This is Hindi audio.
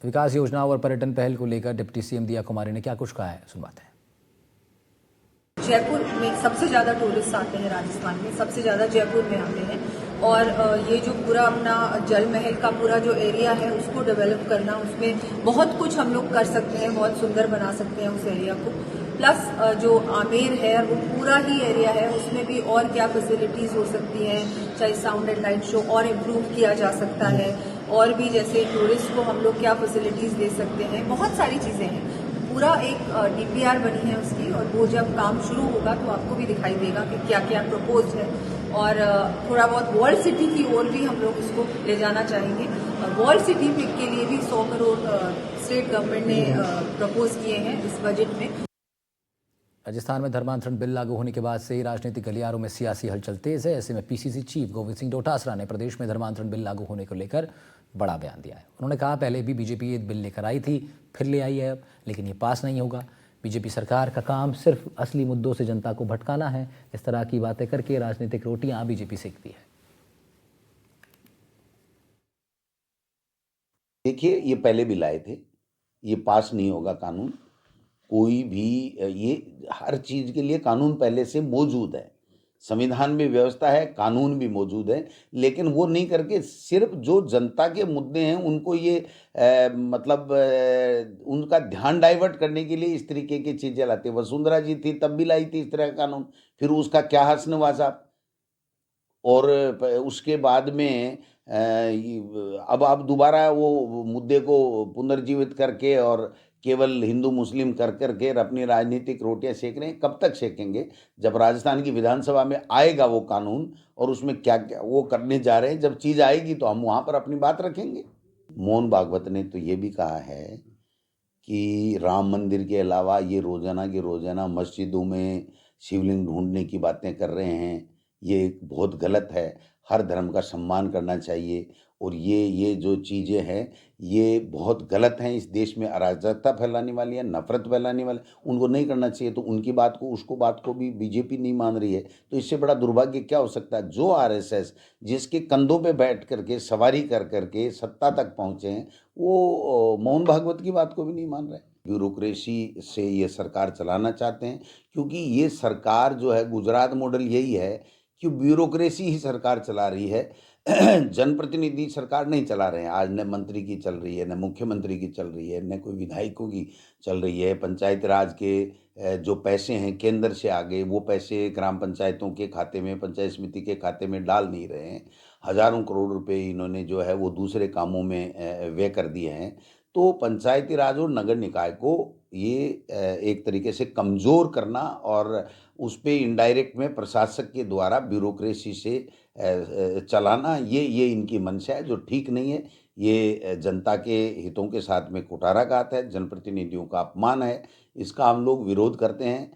विकास योजनाओं और पर्यटन पहल को लेकर डिप्टी सीएम दिया कुमारी ने क्या कुछ कहा है, सुनवाते हैं। जयपुर में सबसे ज़्यादा टूरिस्ट आते हैं, राजस्थान में सबसे ज़्यादा जयपुर में आते हैं और ये जो पूरा अपना जल महल का पूरा जो एरिया है उसको डेवलप करना, उसमें बहुत कुछ हम लोग कर सकते हैं, बहुत सुंदर बना सकते हैं उस एरिया को। प्लस जो आमेर है वो पूरा ही एरिया है, उसमें भी और क्या फैसिलिटीज़ हो सकती हैं, चाहे साउंड एंड लाइट शो और इम्प्रूव किया जा सकता है, और भी जैसे टूरिस्ट को हम लोग क्या फैसिलिटीज़ दे सकते हैं, बहुत सारी चीज़ें हैं। पूरा एक डीपीआर बनी है उसकी, और वो जब काम शुरू होगा तो आपको भी दिखाई देगा कि क्या क्या प्रपोज है। और थोड़ा बहुत वर्ल्ड सिटी की ओर भी हम लोग इसको ले जाना चाहेंगे, और वर्ल्ड सिटी के लिए भी 100 करोड़ स्टेट गवर्नमेंट ने प्रपोज किए हैं इस बजट में। राजस्थान में धर्मांतरण बिल लागू होने के बाद से ही राजनीतिक गलियारों में सियासी हलचल तेज है। ऐसे में पीसीसी चीफ गोविंद सिंह डोटासरा ने प्रदेश में धर्मांतरण बिल लागू होने को लेकर बड़ा बयान दिया है। उन्होंने कहा, पहले भी बीजेपी ये बिल लेकर आई थी, फिर ले आई है अब, लेकिन ये पास नहीं होगा। बीजेपी सरकार का काम सिर्फ असली मुद्दों से जनता को भटकाना है। इस तरह की बातें करके राजनीतिक रोटियां बीजेपी सेकती है। देखिए, ये पहले भी लाए थे, ये पास नहीं होगा कानून। कोई भी ये हर चीज़ के लिए कानून पहले से मौजूद है, संविधान में व्यवस्था है, कानून भी मौजूद है, लेकिन वो नहीं करके सिर्फ जो जनता के मुद्दे हैं उनको ये मतलब उनका ध्यान डाइवर्ट करने के लिए इस तरीके की चीज़ें लाते हैं। वसुंधरा जी थी तब भी लाई थी इस तरह का कानून, फिर उसका क्या हश्र नवाज़ा। और उसके बाद में अब आप दोबारा वो मुद्दे को पुनर्जीवित करके और केवल हिंदू मुस्लिम कर के अपनी राजनीतिक रोटियां सेक रहे हैं। कब तक सेकेंगे? जब राजस्थान की विधानसभा में आएगा वो कानून और उसमें क्या क्या वो करने जा रहे हैं, जब चीज़ आएगी तो हम वहाँ पर अपनी बात रखेंगे। मोहन भागवत ने तो ये भी कहा है कि राम मंदिर के अलावा ये रोज़ाना की रोज़ाना मस्जिदों में शिवलिंग ढूंढने की बातें कर रहे हैं, ये बहुत गलत है। हर धर्म का सम्मान करना चाहिए, और ये जो चीज़ें हैं ये बहुत गलत हैं। इस देश में अराजकता फैलाने वाली है, नफरत फैलाने वाले, उनको नहीं करना चाहिए। तो उनकी बात को बात को भी बीजेपी नहीं मान रही है, तो इससे बड़ा दुर्भाग्य क्या हो सकता है? जो आरएसएस जिसके कंधों पे बैठ करके सवारी कर करके सत्ता तक पहुँचे हैं, वो मोहन भागवत की बात को भी नहीं मान रहे। ब्यूरोक्रेसी से ये सरकार चलाना चाहते हैं, क्योंकि ये सरकार जो है, गुजरात मॉडल यही है कि ब्यूरोक्रेसी ही सरकार चला रही है। जनप्रतिनिधि सरकार नहीं चला रहे हैं। आज न मंत्री की चल रही है, न मुख्यमंत्री की चल रही है, न कोई विधायकों की चल रही है। पंचायत राज के जो पैसे हैं केंद्र से आ गए, वो पैसे ग्राम पंचायतों के खाते में, पंचायत समिति के खाते में डाल नहीं रहे हैं। हज़ारों करोड़ रुपए इन्होंने जो है वो दूसरे कामों में व्यय कर दिए हैं। तो पंचायती राज और नगर निकाय को ये एक तरीके से कमज़ोर करना, और उस पे इनडायरेक्ट में प्रशासक के द्वारा ब्यूरोक्रेसी से चलाना, ये इनकी मंशा है, जो ठीक नहीं है। ये जनता के हितों के साथ में कुठाराघात है, जनप्रतिनिधियों का अपमान है। इसका हम लोग विरोध करते हैं।